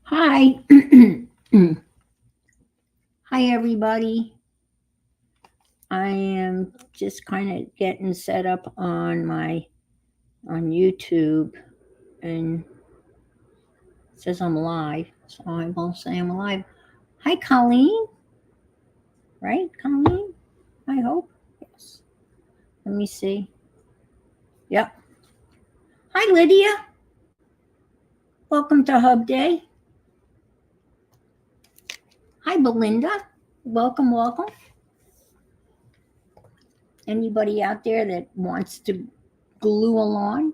Hi. Hi, everybody. I am just kind of getting set up on YouTube, and it says I'm live, so I will say I'm live. Hi, Colleen. Right, Colleen? I hope. Yes. Let me see. Yep. Hi, Lydia. Welcome to Hub Day. Hi, Belinda. Welcome, welcome. Anybody out there that wants to glue along,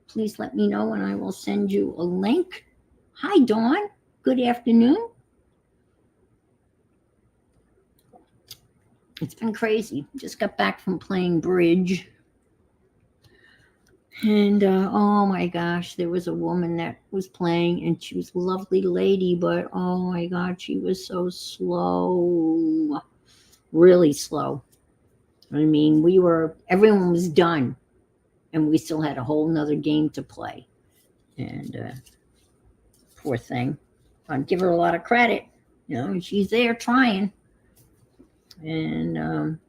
please let me know and I will send you a link. Hi, Dawn. Good afternoon. It's been crazy. Just got back from playing bridge. And oh my gosh, there was a woman that was playing and she was a lovely lady, but oh my God, she was so slow. Really slow. I mean, everyone was done and we still had a whole nother game to play. And poor thing. I'd give her a lot of credit. She's there trying. And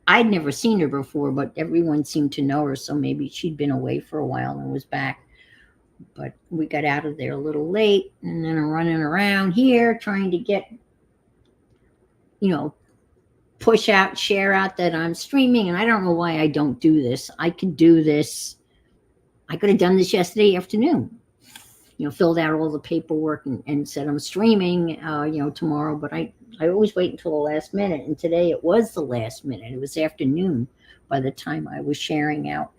I'd never seen her before, but everyone seemed to know her, so maybe she'd been away for a while and was back. But we got out of there a little late, and then I'm running around here trying to get, push out, share out that I'm streaming, and I don't know why I don't do this. I could do this. I could have done this yesterday afternoon. Filled out all the paperwork and said I'm streaming, tomorrow, but I always wait until the last minute, and today it was the last minute. It was afternoon by the time I was sharing out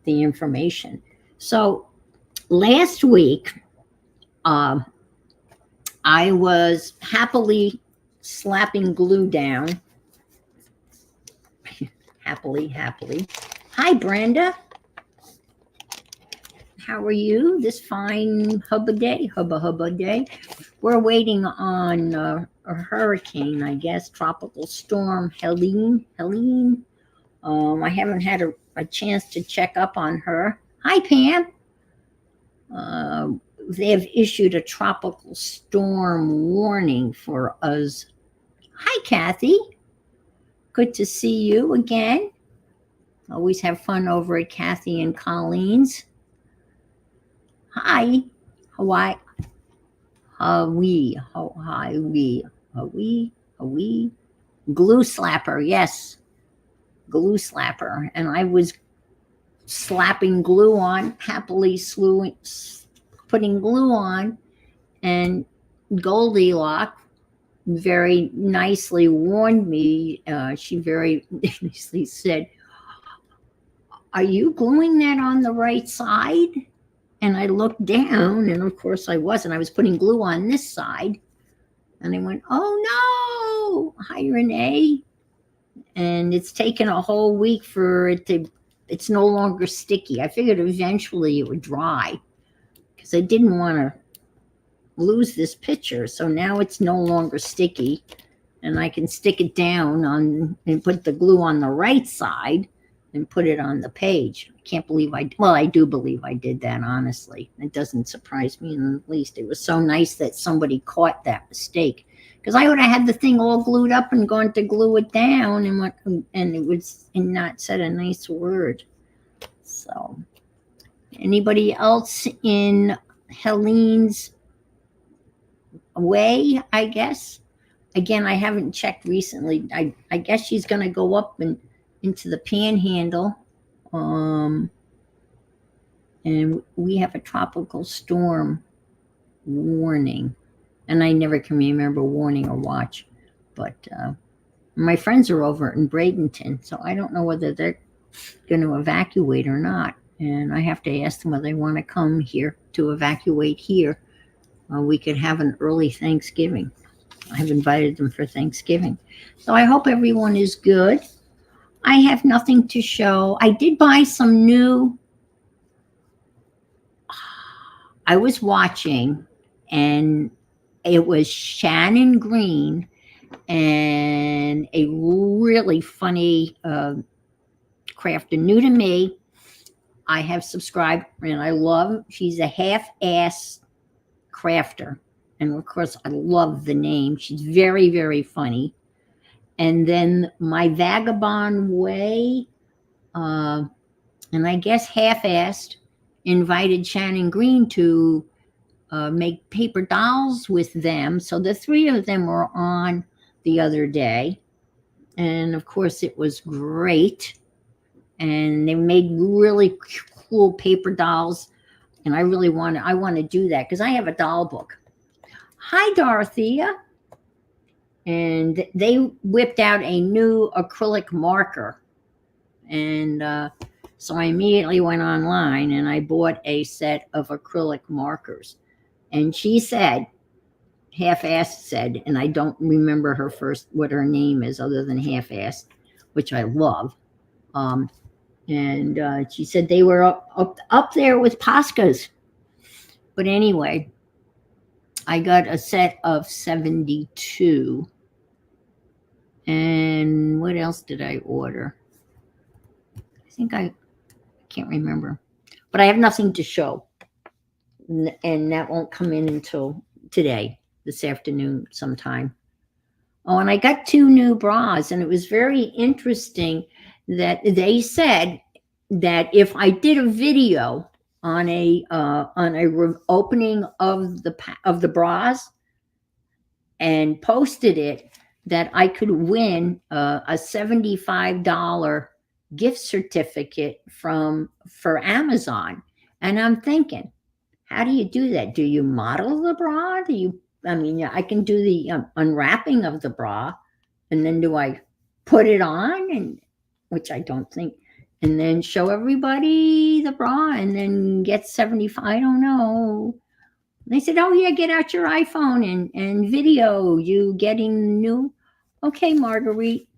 the information. So last week, I was happily slapping glue down. happily. Hi, Brenda. How are you this fine hubba day? We're waiting on a hurricane, I guess, tropical storm Helene. I haven't had a chance to check up on her. Hi, Pam. They have issued a tropical storm warning for us. Hi, Kathy. Good to see you again. Always have fun over at Kathy and Colleen's. Hi, Hawaii. Hawaii. Glue slapper, yes. Glue slapper. And I was slapping glue on, happily putting glue on, and Goldilocks very nicely warned me. She very nicely said, "Are you gluing that on the right side?" And I looked down, and of course I wasn't. I was putting glue on this side. And I went, "Oh no!" Hi, Renee. And it's taken a whole week for it's no longer sticky. I figured eventually it would dry because I didn't want to lose this picture. So now it's no longer sticky, and I can stick it down and put the glue on the right side and put it on the page. I can't believe I do believe I did that, honestly. It doesn't surprise me in the least. It was so nice that somebody caught that mistake, because I would have had the thing all glued up and gone to glue it down and it was and not said a nice word. So anybody else in Helene's way, I guess? Again, I haven't checked recently. I guess she's going to go up and into the Panhandle, and we have a tropical storm warning, and I never can remember warning or watch, but my friends are over in Bradenton, so I don't know whether they're going to evacuate or not, and I have to ask them whether they want to come here to evacuate here. We could have an early Thanksgiving. I've invited them for Thanksgiving, so I hope everyone is good. I have nothing to show. I did buy some new. I was watching, and it was Shannon Green and a really funny crafter, new to me. I have subscribed, and I love. She's a half-ass crafter, and of course, I love the name. She's very, very funny. And then My Vagabond Way, uh, and I guess half-assed, invited Shannon Green to make paper dolls with them. So the three of them were on the other day, and of course, it was great. And they made really cool paper dolls, and I want to do that because I have a doll book. Hi, Dorothea. And they whipped out a new acrylic marker, and so I immediately went online and I bought a set of acrylic markers. And she said, half-assed said, and I don't remember her first what her name is other than half-assed, which I love. And she said they were up there with Posca's. But anyway, I got a set of 72. And what else did I order? I can't remember. But I have nothing to show. And that won't come in until today, this afternoon sometime. Oh, and I got 2 new bras, and it was very interesting that they said that if I did a video on a opening of the bras and posted it, that I could win a $75 gift certificate for Amazon. And I'm thinking, how do you do that? Do you model the bra? I can do the unwrapping of the bra, and then do I put it on, and which I don't think, and then show everybody the bra and then get 75? I don't know. They said, oh yeah, get out your iPhone and video you getting new. Okay, Marguerite,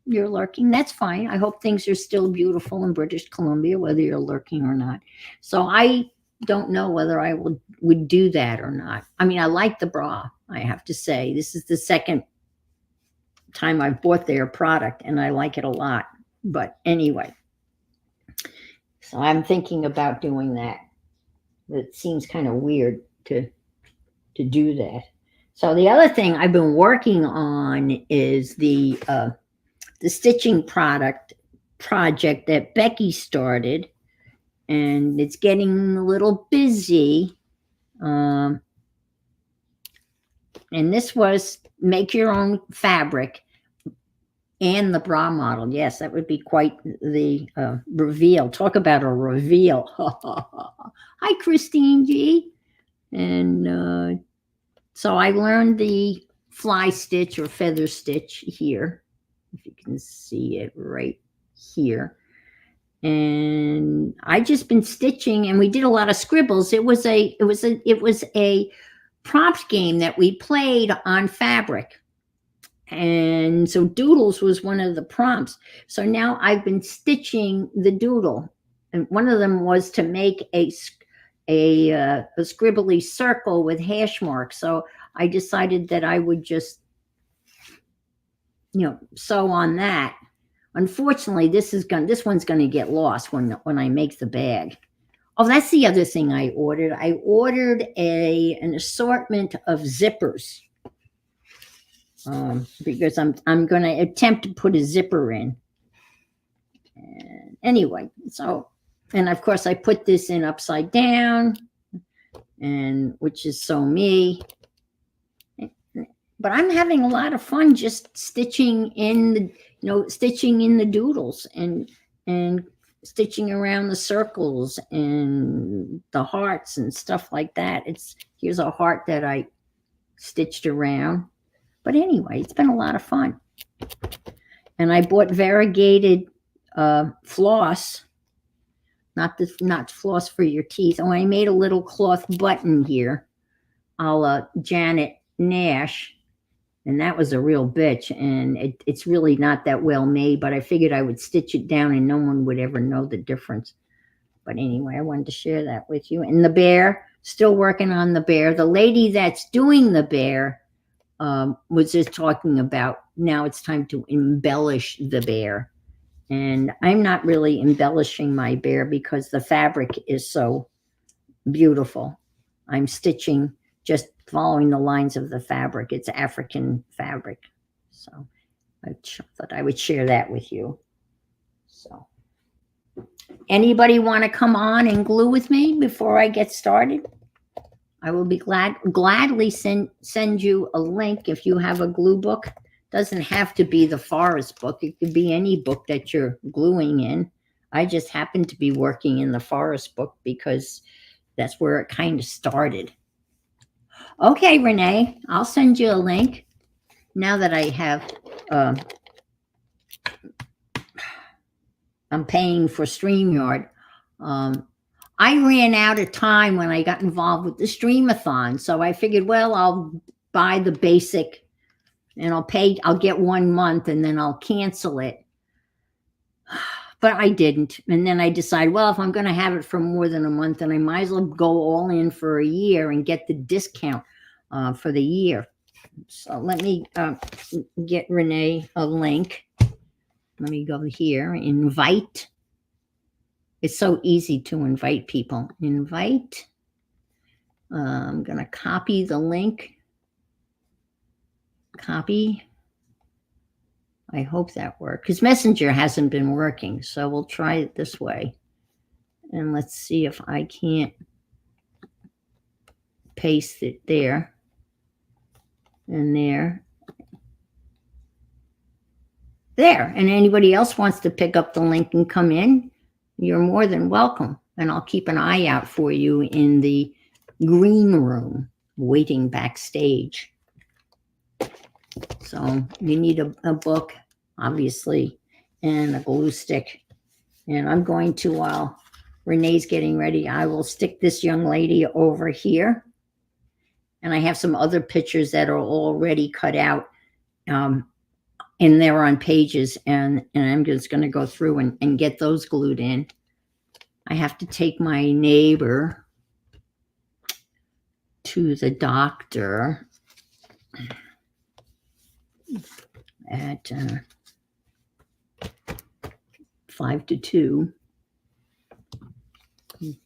you're lurking. That's fine. I hope things are still beautiful in British Columbia, whether you're lurking or not. So I don't know whether I would do that or not. I mean, I like the bra, I have to say. This is the second time I've bought their product, and I like it a lot. But anyway, so I'm thinking about doing that. It seems kind of weird to do that. So the other thing I've been working on is the stitching project that Becky started, and it's getting a little busy. And this was make your own fabric and the bra model. Yes, that would be quite the reveal. Talk about a reveal. Hi, Christine G. And so I learned the fly stitch or feather stitch here, if you can see it right here. And I just been stitching, and we did a lot of scribbles. It was a prompt game that we played on fabric. And so doodles was one of the prompts. So now I've been stitching the doodle, and one of them was to make a scribbly circle with hash marks. So I decided that I would just, sew on that. Unfortunately, this one's going to get lost when I make the bag. Oh, that's the other thing I ordered. I ordered an assortment of zippers. Because I'm going to attempt to put a zipper in. And anyway, and of course I put this in upside down, and which is so me. But I'm having a lot of fun just stitching in the doodles and stitching around the circles and the hearts and stuff like that. Here's a heart that I stitched around. But anyway, it's been a lot of fun. And I bought variegated floss, not floss for your teeth. Oh, I made a little cloth button here, a la Janet Nash. and that was a real bitch. And it's really not that well made, but I figured I would stitch it down and no one would ever know the difference. But anyway, I wanted to share that with you. And the bear, still working on the bear. The lady that's doing the bear was just talking about now it's time to embellish the bear. And I'm not really embellishing my bear because the fabric is so beautiful. I'm stitching, just following the lines of the fabric. It's African fabric. So I thought I would share that with you. So anybody want to come on and glue with me before I get started? I will be gladly send you a link if you have a glue book. Doesn't have to be the forest book. It could be any book that you're gluing in. I just happen to be working in the forest book because that's where it kind of started. Okay, Renee, I'll send you a link now that I have, I'm paying for StreamYard. I ran out of time when I got involved with the Streamathon. So I figured, well, I'll buy the basic and I'll get 1 month and then I'll cancel it. But I didn't. And then I decided, well, if I'm going to have it for more than a month, then I might as well go all in for a year and get the discount for the year. So let me get Renee a link. Let me go here, invite. It's so easy to invite people. Invite. I'm going to copy the link. Copy. I hope that works because Messenger hasn't been working. So we'll try it this way. And let's see if I can't paste it there and there. There. And anybody else wants to pick up the link and come in, you're more than welcome. And I'll keep an eye out for you in the green room waiting backstage. So you need a book, obviously, and a glue stick. And I'm going to, while Renee's getting ready, I will stick this young lady over here. And I have some other pictures that are already cut out. And they're on pages. And I'm just going to go through and get those glued in. I have to take my neighbor to the doctor at 5 to 2.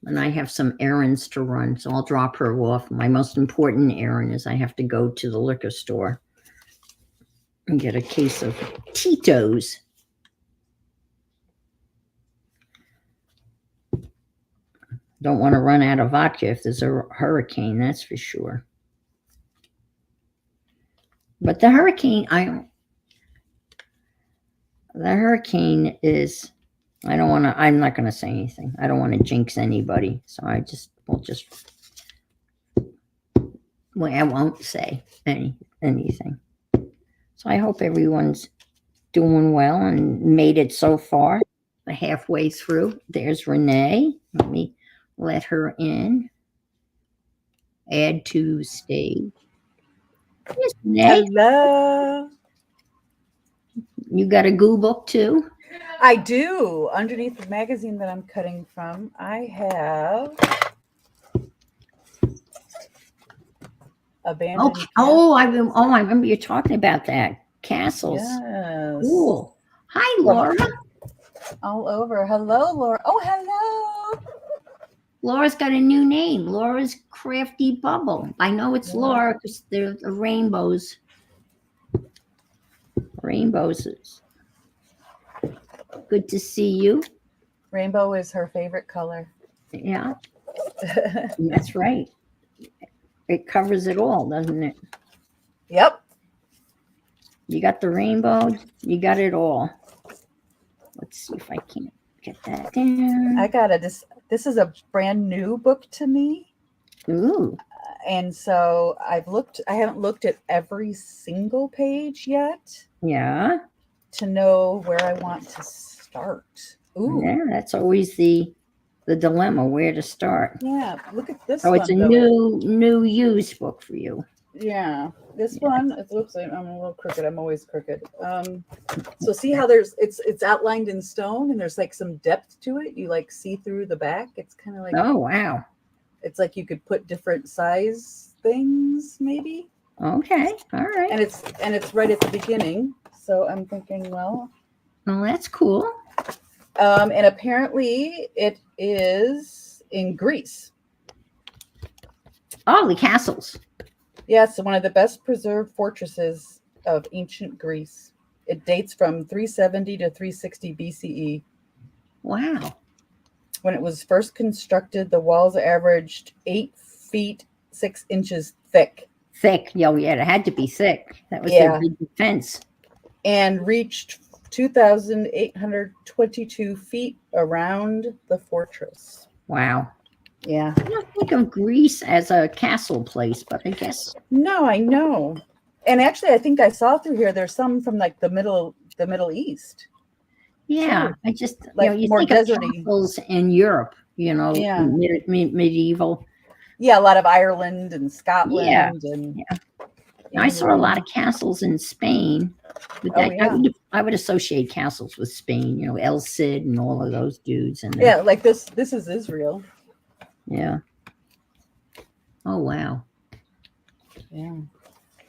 And I have some errands to run, so I'll drop her off. My most important errand is I have to go to the liquor store and get a case of Tito's. Don't want to run out of vodka if there's a hurricane, that's for sure. But the hurricane is, I'm not going to say anything. I don't want to jinx anybody. So I won't say anything. So I hope everyone's doing well and made it so far. Halfway through. There's Renee. Let me let her in. Add to stage. Yes, Renee. Hello. You got a glue book too? I do. Underneath the magazine that I'm cutting from, I have Abandoned. I remember you talking about that. Castles. Yes. Cool. Hi, Laura. All over. Hello, Laura. Oh, hello. Laura's got a new name. Laura's Crafty Bubble. I know it's Laura because they're the rainbows. Rainbows. Good to see you. Rainbow is her favorite color. Yeah. That's right. It covers it all, doesn't it? Yep. You got the rainbow. You got it all. Let's see if I can get that down. I got this is a brand new book to me. Ooh. And so I haven't looked at every single page yet. Yeah. To know where I want to start. Ooh. Yeah, that's always the dilemma, where to start. Yeah, look at this. Oh, it's a new used book for you. Yeah, this one. Oops, I'm a little crooked. I'm always crooked. So see how it's outlined in stone, and there's like some depth to it. You like see through the back. It's kind of like Oh, wow. it's like you could put different size things, maybe. Okay. All right. And it's right at the beginning. So I'm thinking, well, Well, that's cool. and apparently it is in Greece. Oh, the castles. Yes, one of the best preserved fortresses of ancient Greece. It dates from 370 to 360 BCE. Wow. When it was first constructed, the walls averaged 8 feet 6 inches thick Thick. Yeah, it had to be thick. That was Yeah. their big defense. and reached 2,822 feet around the fortress. Wow. Yeah. I don't think of Greece as a castle place, but I guess. No, I know. And actually, I think I saw through here. There's some from like the Middle East. Yeah, Sure. I just Like you more think of deserty. castles in Europe, Yeah. medieval. Yeah, a lot of Ireland and Scotland. Yeah. And Yeah. I saw a lot of castles in Spain, but Oh, that, yeah. I would associate castles with Spain. You know, El Cid and all of those dudes. And Yeah, like this is Israel. yeah. Oh wow. Yeah.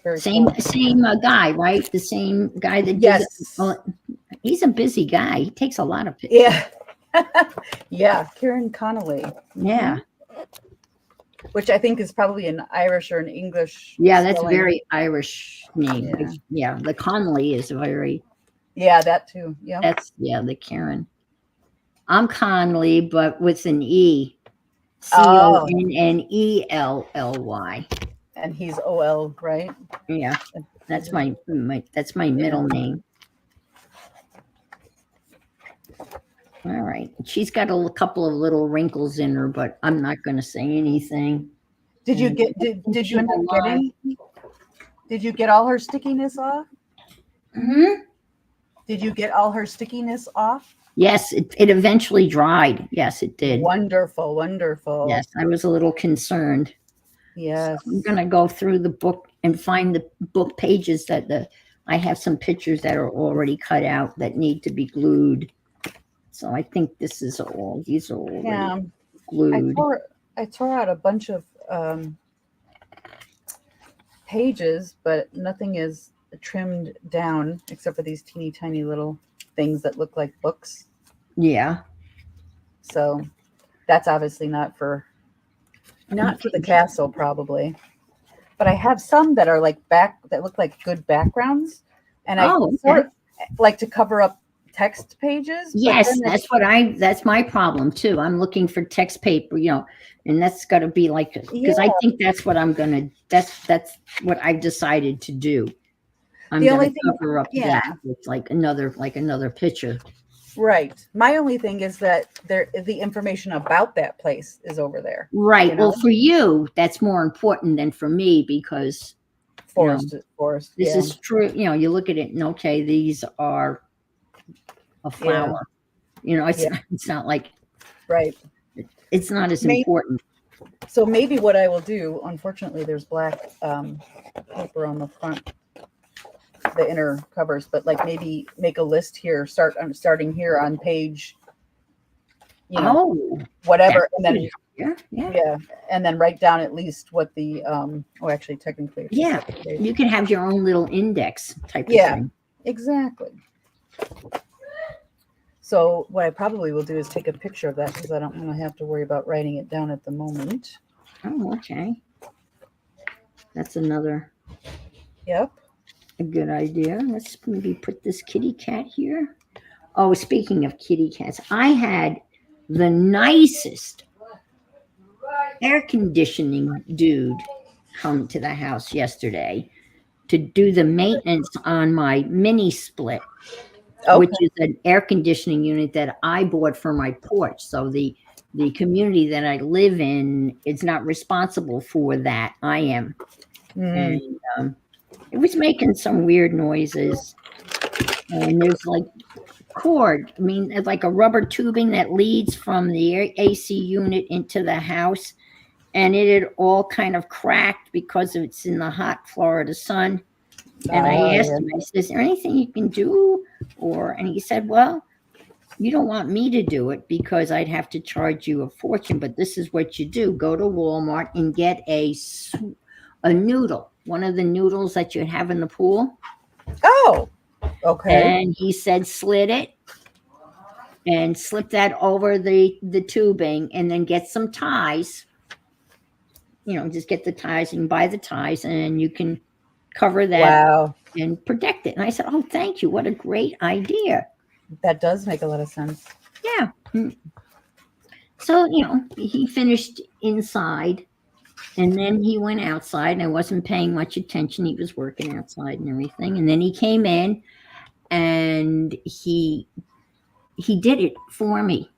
Very Same cool. guy, right? The same guy that did Yes. it. Well, he's a busy guy. He takes a lot of pictures. Yeah. Yeah, Kieran Connolly. Yeah. Which I think is probably an Irish or an English. Yeah, that's a spelling. very Irish name. Yeah. Yeah, the Connolly is very. Yeah, that too. Yeah. That's the Karen. I'm Conley, but with an E. Connelly. And he's OL, right? Yeah, that's my middle name. All right, she's got a couple of little wrinkles in her, but I'm not going to say anything. Did you get did you end up getting? Did you get all her stickiness off? Mm-hmm. Did you get all her stickiness off? Yes, it eventually dried. Yes, it did. Wonderful, wonderful. Yes, I was a little concerned. Yes. So I'm going to go through the book and find the book pages that I have some pictures that are already cut out that need to be glued. So I think these are already glued. I tore out a bunch of pages, but nothing is trimmed down except for these teeny tiny little things that look like books. Yeah. So that's obviously not for the castle probably. But I have some that are like that look like good backgrounds. And I sort of like to cover up text pages. Yes, that's my problem too. I'm looking for text paper, and that's got to be like, because I think that's what that's what I've decided to do. I'm going to cover up that with like another picture. Right. My only thing is that the information about that place is over there. Right. Well, for you, that's more important than for me because forest. This is true. You look at it and okay, these are a flower. It's not like right. It's not as important. So maybe what I will do, unfortunately, there's black paper on the front, the inner covers, but like maybe make a list here. Starting here on page, whatever, and then and then write down at least what the actually technically you can have your own little index type of thing. Exactly. So what I probably will do is take a picture of that because I don't want to have to worry about writing it down at the moment. Oh, okay. That's another. Yep. A good idea. Let's maybe put this kitty cat here. Oh, speaking of kitty cats, I had the nicest air conditioning dude come to the house yesterday to do the maintenance on my mini split. Okay. Which is an air conditioning unit that I bought for my porch. So the community that I live in is not responsible for that. I am. And it was making some weird noises. And there's like cord. I mean, it's like a rubber tubing that leads from the AC unit into the house. and it had all kind of cracked because it's in the hot Florida sun. And I asked him, I said, is there anything you can do? And he said, well, you don't want me to do it because I'd have to charge you a fortune, but this is what you do. Go to Walmart and get a noodle, one of the noodles that you have in the pool. Oh, okay. And he said, slit it and slip that over the tubing, and then get some ties. Just get the ties and buy the ties, and you can cover that and protect it. And I said, oh, thank you. What a great idea. That does make a lot of sense. Yeah. So, he finished inside, and then he went outside, and I wasn't paying much attention. He was working outside and everything. And then he came in, and he did it for me.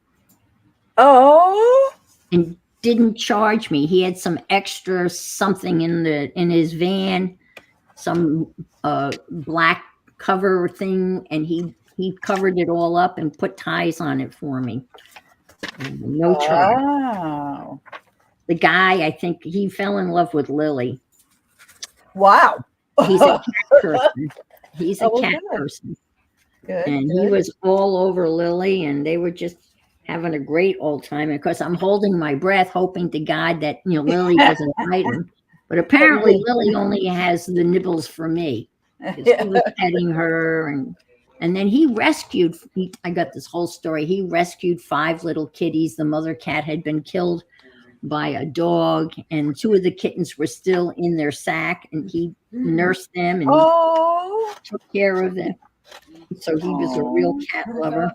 Oh. And didn't charge me. He had some extra something in his van, some black cover thing, and he covered it all up and put ties on it for me. No charge. Wow. The guy, I think he fell in love with Lily. Wow. He's a cat person. He's a cat person. Good. And he was all over Lily, and they were just having a great old time. And of course, I'm holding my breath, hoping to God that Lily doesn't bite him. But apparently, Lily only has the nibbles for me. He was petting her, and then he rescued. I got this whole story. He rescued 5 little kitties. The mother cat had been killed by a dog, and 2 of the kittens were still in their sack, and he nursed them and took care of them. So he was a real cat lover,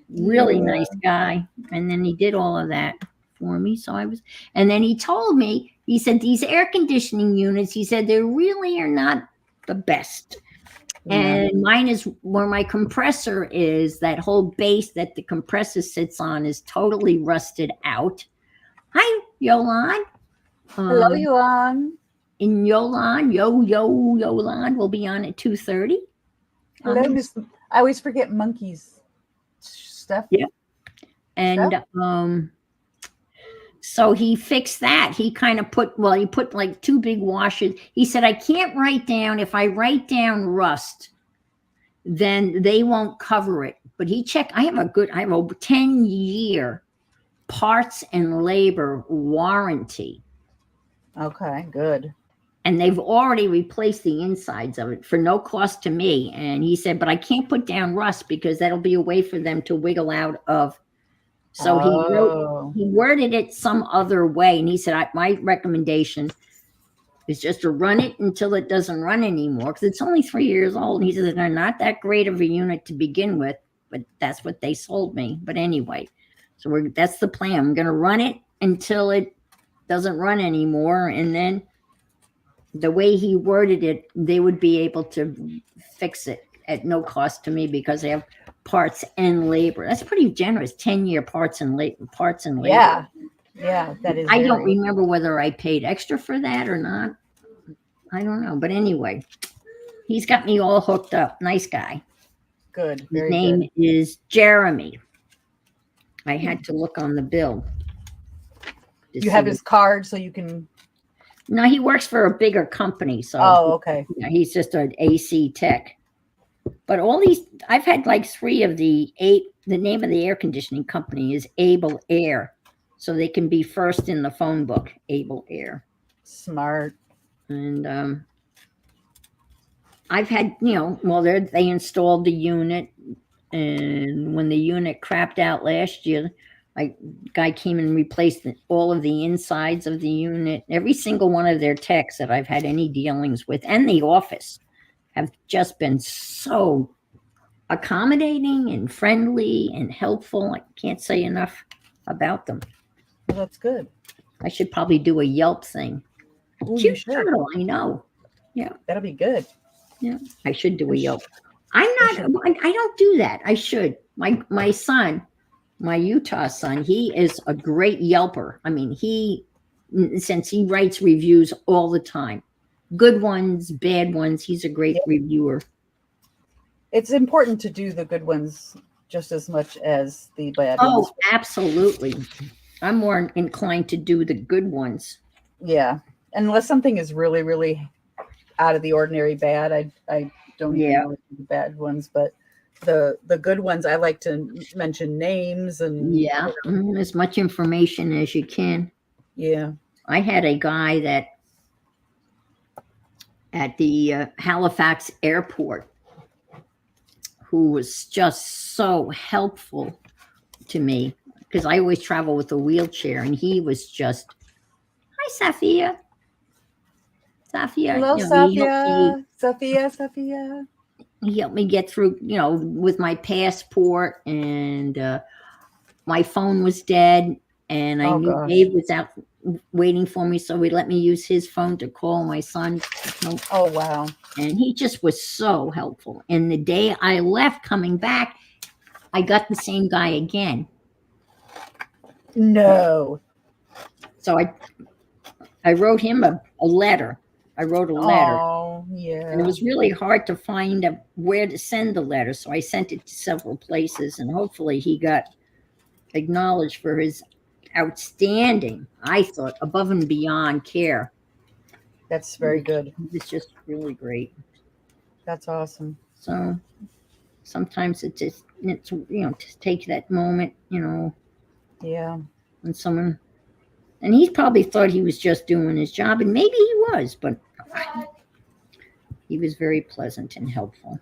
really nice guy. And then he did all of that for me. And then he told me, he said, these air conditioning units, he said, they really are not the best. And mine is where my compressor is, that whole base that the compressor sits on is totally rusted out. Hi, Yolande. Hello, Yolande. And Yolande will be on at 2:30. Hello, Miss. I always forget monkeys stuff. Yeah. And so he fixed that. He kind of put like 2 big washers. He said, I can't write down. If I write down rust, then they won't cover it. But he checked. I have a 10-year parts and labor warranty. Okay, good. And they've already replaced the insides of it for no cost to me. And he said, but I can't put down rust because that'll be a way for them to wiggle out of. So he worded it some other way. And he said, my recommendation is just to run it until it doesn't run anymore, because it's only 3 years old. And he said, they're not that great of a unit to begin with, but that's what they sold me. But anyway, so that's the plan. I'm going to run it until it doesn't run anymore. And then the way he worded it, they would be able to fix it at no cost to me because they have parts and labor. That's pretty generous. 10-year parts and labor. Yeah, that is. I don't remember whether I paid extra for that or not. I don't know. But anyway, he's got me all hooked up. Nice guy. Good. His name is Jeremy. I had to look on the bill. You have his card so you can. No, he works for a bigger company. So okay. He's just an AC tech. But all these, I've had like 3 of the 8. The name of the air conditioning company is Able Air. So they can be first in the phone book, Able Air. Smart. And I've had, they installed the unit. And when the unit crapped out last year, guy came and replaced all of the insides of the unit. Every single one of their techs that I've had any dealings with, and the office, have just been so accommodating and friendly and helpful. I can't say enough about them. Well, that's good. I should probably do a Yelp thing. Ooh, Cute turtle, I know. Yeah, that'll be good. Yeah, I should do a Yelp. I don't do that. I should. My son, my Utah son, he is a great Yelper. I mean, since he writes reviews all the time, good ones, bad ones, he's a great reviewer. It's important to do the good ones just as much as the bad ones. Oh, absolutely. I'm more inclined to do the good ones. Yeah. Unless something is really, really out of the ordinary bad, I don't even Yeah. know the bad ones, but the good ones I like to mention names and Yeah. As much information as you can. yeah. I had a guy that at the Halifax airport who was just so helpful to me because I always travel with a wheelchair, and he was just, hi, Safia. Safia, Hello, Sophia. he helped me get through, with my passport, and my phone was dead, and I Oh knew gosh. Dave was out waiting for me, so he let me use his phone to call my son. Oh wow. And he just was so helpful. And the day I left coming back, I got the same guy again. No. So I wrote him a letter. I wrote a letter. Oh And it yeah. was really hard to find where to send the letter. So I sent it to several places, and hopefully he got acknowledged for his outstanding, I thought, above and beyond care. That's very good. It's just really great. That's awesome. So sometimes it's to take that moment, Yeah. when someone, and he probably thought he was just doing his job, and maybe he was, but he was very pleasant and helpful.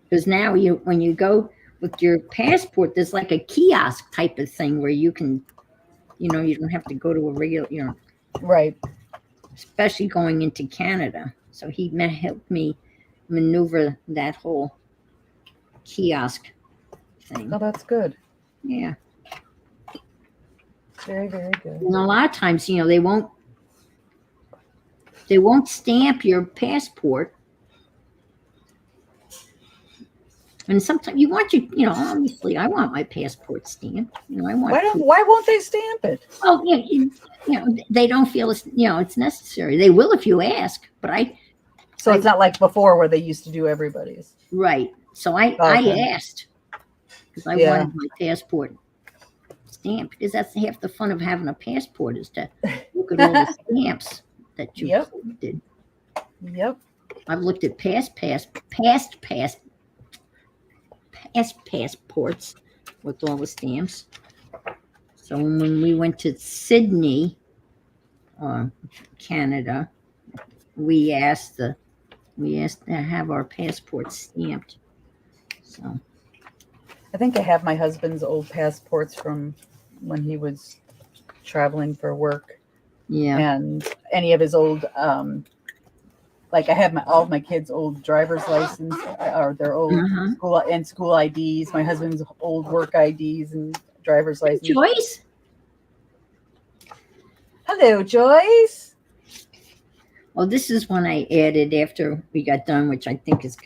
Because now when you go with your passport, there's like a kiosk type of thing where you can, you don't have to go to a regular, Right. especially going into Canada. So he helped me maneuver that whole kiosk thing. Oh, that's good. Yeah. Very, very good. And a lot of times, they won't stamp your passport. And sometimes you want obviously I want my passport stamped. I want Why won't they stamp it? well, they don't feel it's necessary. They will if you ask, but So it's not like before where they used to do everybody's. right. So I Okay. asked because I Yeah. wanted my passport stamped, because that's half the fun of having a passport is to look at all the stamps that you Yep. collected. Yep. I've looked at past passports with all the stamps. So when we went to Sydney, Canada, we asked to have our passports stamped. So I think I have my husband's old passports from when he was traveling for work, yeah, and any of his old like I have all of my kids' old driver's license or their old uh-huh. school IDs, my husband's old work IDs and driver's license. Joyce. Hello, Joyce. Well, this is one I added after we got done, which I think is.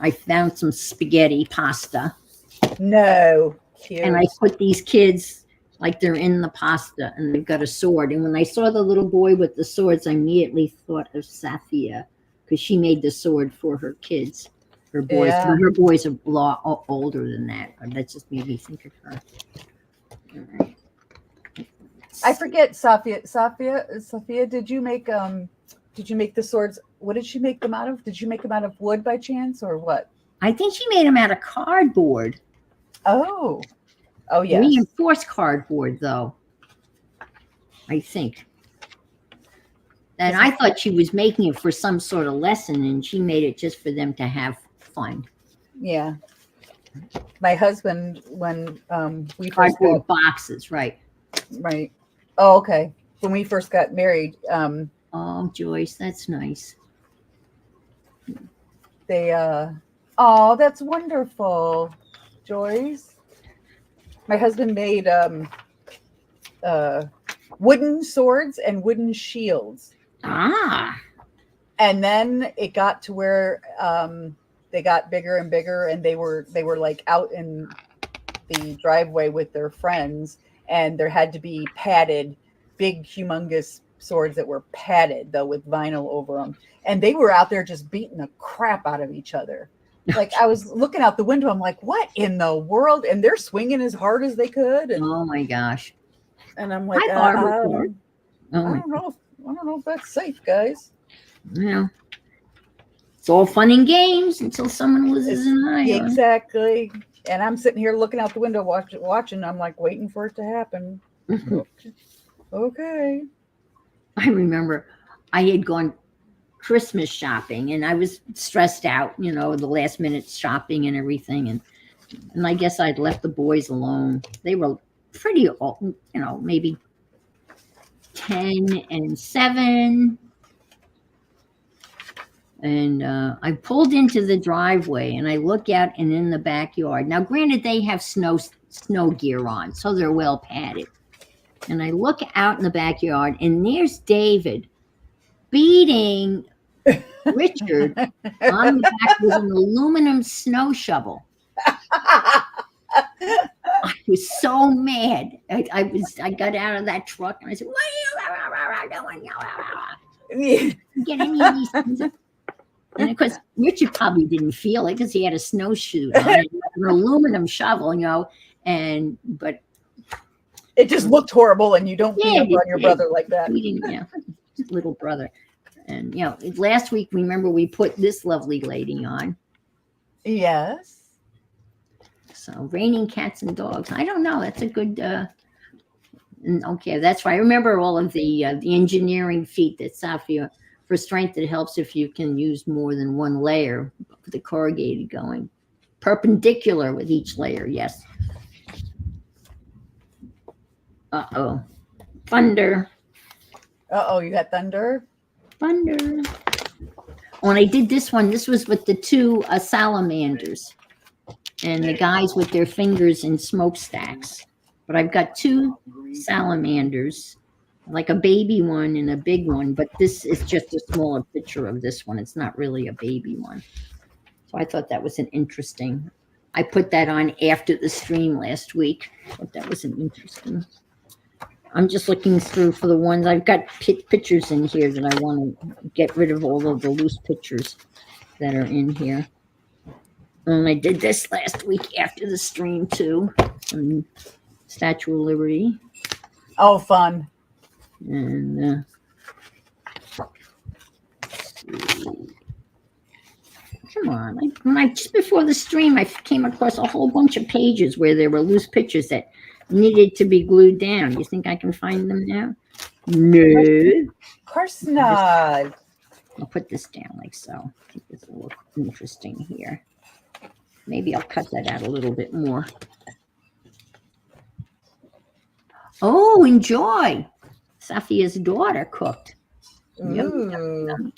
I found some spaghetti pasta. No, cute. And I put these kids like they're in the pasta, and they've got a sword. And when I saw the little boy with the swords, I immediately thought of Safia, because she made the sword for her kids, her boys. Yeah. But her boys are a lot older than that. But that just made me think of her. All right. I forget, Sophia, did you make the swords? What did she make them out of? Did you make them out of wood by chance, or what? I think she made them out of cardboard. Oh, yes. Reinforced cardboard, though. I think. And I thought she was making it for some sort of lesson, and she made it just for them to have fun. Yeah. My husband, when we first cardboard boxes, right? Right. Oh, okay. When we first got married, oh, Joyce, that's nice. They oh, that's wonderful, Joyce. My husband made wooden swords and wooden shields. Ah. And then it got to where they got bigger and bigger, and they were like out in the driveway with their friends, and there had to be padded, big, humongous swords that were padded though with vinyl over them, and they were out there just beating the crap out of each other. Like I was looking out the window. I'm like, what in the world? And they're swinging as hard as they could. And, Oh my gosh. I'm like, Hi, Barbara Clark. I don't know. I don't know if that's safe, guys. Yeah. It's all fun and games until someone loses an eye. Exactly. And I'm sitting here looking out the window, watching. I'm like waiting for it to happen. Okay. I remember I had gone Christmas shopping and I was stressed out, the last minute shopping and everything. And I guess I'd left the boys alone. They were pretty old, maybe 10 and 7. And I pulled into the driveway and I look out and in the backyard. Now, granted, they have snow gear on, so they're well padded. And I look out in the backyard and there's David beating Richard on the back with an aluminum snow shovel. I was so mad. I got out of that truck and I said, "What are you doing? Get any of these things?" And of course, Richard probably didn't feel it because he had a snowshoe on and an aluminum shovel, but it just looked horrible, and you don't beat up on your brother like that. Little brother. And last week, remember we put this lovely lady on. Yes. So Raining Cats and Dogs. I don't know. That's a good. Okay, that's right. I remember all of the engineering feat that Safia. For strength, it helps if you can use more than one layer for the corrugated going. Perpendicular with each layer, yes. Uh-oh. Thunder. Uh-oh, you got thunder? Thunder. When I did this one, this was with the 2 salamanders. And the guys with their fingers in smokestacks. But I've got 2 salamanders. Like a baby one and a big one, but this is just a smaller picture of this one. It's not really a baby one. So I thought that was an interesting. I put that on after the stream last week. I thought that was an interesting. I'm just looking through for the ones. I've got pictures in here that I want to get rid of all of the loose pictures that are in here. And I did this last week after the stream too. Statue of Liberty. Oh, fun. And come on! Just before the stream, I came across a whole bunch of pages where there were loose pictures that needed to be glued down. You think I can find them now? No, of course not. I'll put this down like so. I think this will look interesting here. Maybe I'll cut that out a little bit more. Oh, enjoy! Safia's daughter cooked. Ooh.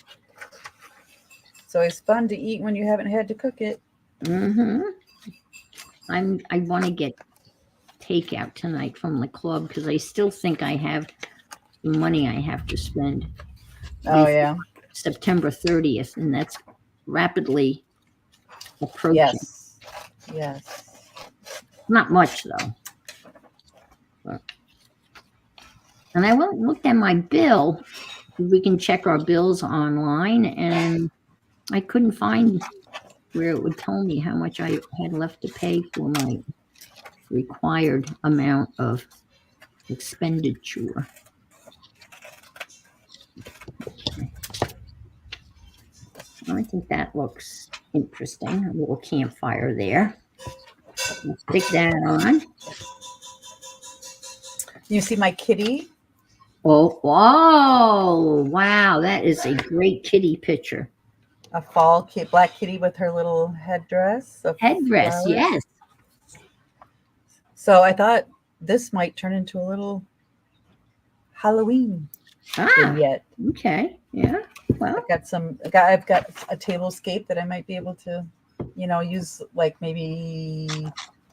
So it's fun to eat when you haven't had to cook it. Mm-hmm. I want to get takeout tonight from the club because I still think I have the money I have to spend. Oh, yeah. September 30th, and that's rapidly approaching. Yes. Not much, though. And I went and looked at my bill. We can check our bills online, and I couldn't find where it would tell me how much I had left to pay for my required amount of expenditure. I think that looks interesting. A little campfire there. Let's stick that on. You see my kitty? Oh, wow. That is a great kitty picture. A fall black kitty with her little headdress. Headdress, yes. So I thought this might turn into a little Halloween vignette. Okay. Yeah. Well, I've got a tablescape that I might be able to, use like maybe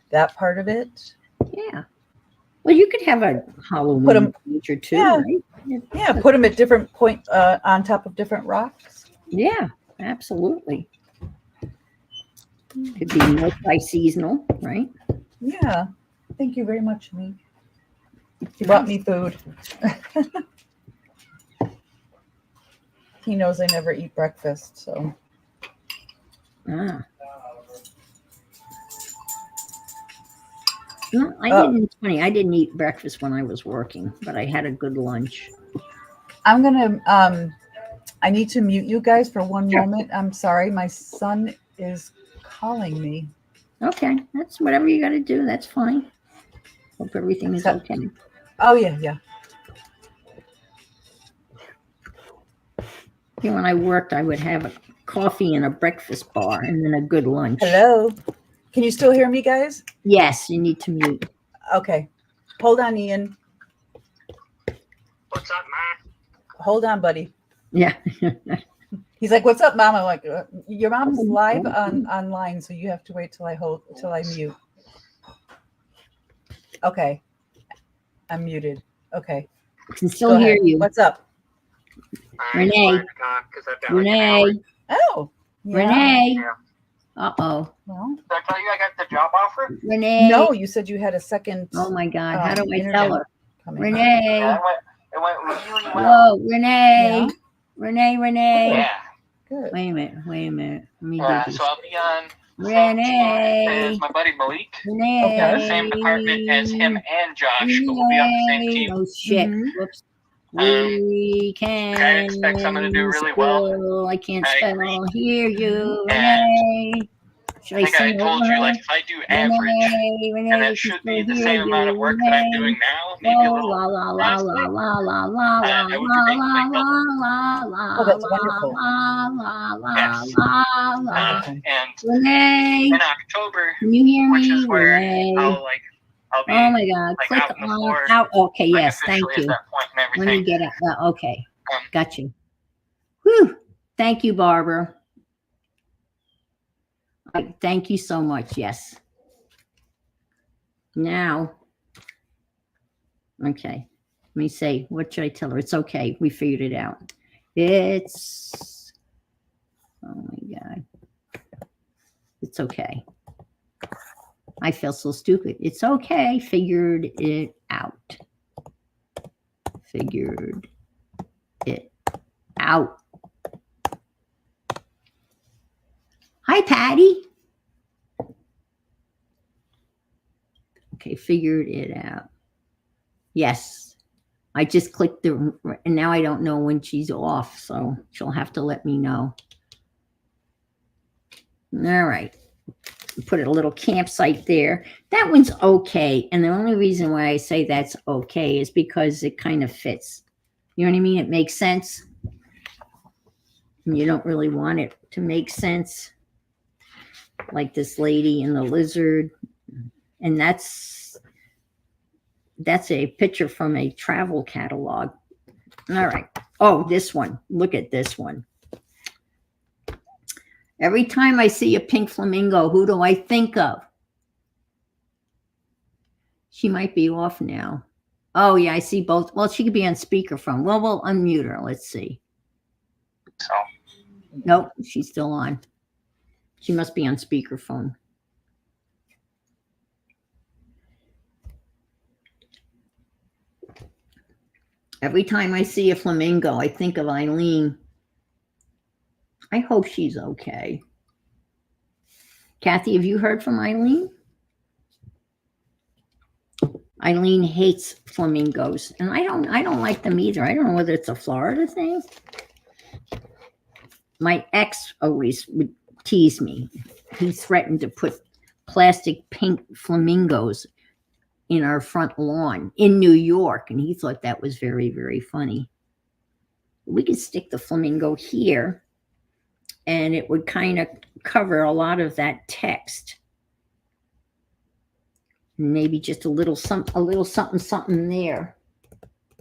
that part of it. Yeah. Well, you could have a Halloween feature too, right? Yeah, put them at different point on top of different rocks. Yeah, absolutely. Could be multi-seasonal, right? Yeah. Thank you very much, Lee. You brought me food. He knows I never eat breakfast, so. No, I didn't. It's funny. I didn't eat breakfast when I was working, but I had a good lunch. I'm gonna I need to mute you guys for one Sure. moment. I'm sorry, my son is calling me. Okay, that's whatever you got to do. That's fine. Hope everything is okay. Oh yeah. When I worked, I would have a coffee and a breakfast bar, and then a good lunch. Hello. Can you still hear me, guys? Yes, you need to mute. Okay. Hold on, Ian. What's up, man? Hold on, buddy. Yeah. He's like, "What's up, Mom?" I'm like, "Your mom's live online, so you have to wait till I mute." Okay, I'm muted. Okay, I can still hear you. What's up, Renee? Renee? Oh, yeah. Renee? Yeah. Uh-oh. Well, Did I tell you I got the job offer? Renee? no, you said you had a second. Oh my God! How do I internet tell her? coming. Renee? Yeah, it went really well. Whoa, Renee! Yeah. Renee! Yeah. Good. Wait a minute. Let me do Yeah, this. so I'll be on the same team Renee! as my buddy Malik. Renee! The same department as him and Josh, but we'll be on the same team. Oh shit! Mhm. Whoops. We can. I expect someone to do really well. spell. I can't I spell. agree. Hear you, And Renee. Should I think I sing told over you, her? like, if I do average, Renee, and we that can should be still the hear same amount of you, work that I'm Renee. doing now, maybe a Oh, little la la la less, la but la la la la I would make la double. la Oh, that's wonderful. la la la Yes. la. Okay. And Renee, in October, can you hear which me? is where Renee. I'll be Oh my God! like Click out on the on floor, out. Okay, like yes, thank officially at you. that point and Let me everything. get out. Okay, Um, got you. Whew! Thank you, Barbara. Thank you so much. Yes. Now, okay. Let me say, what should I tell her? It's okay. We figured it out. It's, oh my God. It's okay. I feel so stupid. It's okay. Figured it out. Figured it out. Hi, Patty. Okay, figured it out. Yes. I just clicked the, and now I don't know when she's off, so she'll have to let me know. All right. Put a little campsite there. That one's okay. And the only reason why I say that's okay is because it kind of fits. You know what I mean? It makes sense. And you don't really want it to make sense. Like this lady and the lizard. And that's a picture from a travel catalog. All right. Oh, this one. Look at this one. Every time I see a pink flamingo, who do I think of? She might be off now. Oh, yeah, I see both. Well, she could be on speakerphone. Well, we'll unmute her. Let's see. so Nope, she's still on. She must be on speakerphone. Every time I see a flamingo, I think of Eileen. I hope she's okay. Kathy, have you heard from Eileen? Eileen hates flamingos, and I don't like them either. I don't know whether it's a Florida thing. My ex always would tease me. He threatened to put plastic pink flamingos in our front lawn in New York, and he thought that was very, very funny. We could stick the flamingo here, and it would kind of cover a lot of that text. Maybe just a little something there.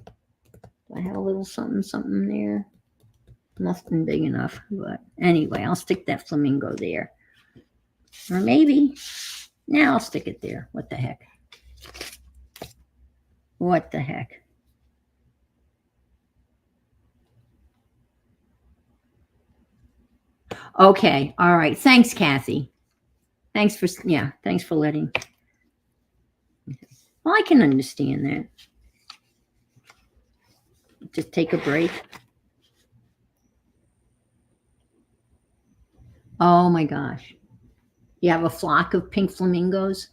Do I have a little something there? Nothing big enough, but anyway, I'll stick that flamingo there. Or maybe, now I'll stick it there. What the heck? What the heck? Okay, all right. Thanks, Kathy. Thanks for letting. Well, I can understand that. Just take a break. Oh my gosh. You have a flock of pink flamingos?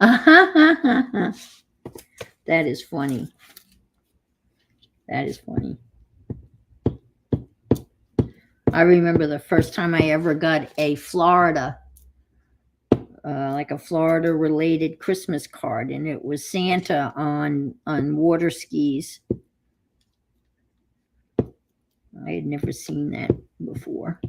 That is funny. That is funny. I remember the first time I ever got a Florida, like a Florida related Christmas card, and it was Santa on water skis. I had never seen that before.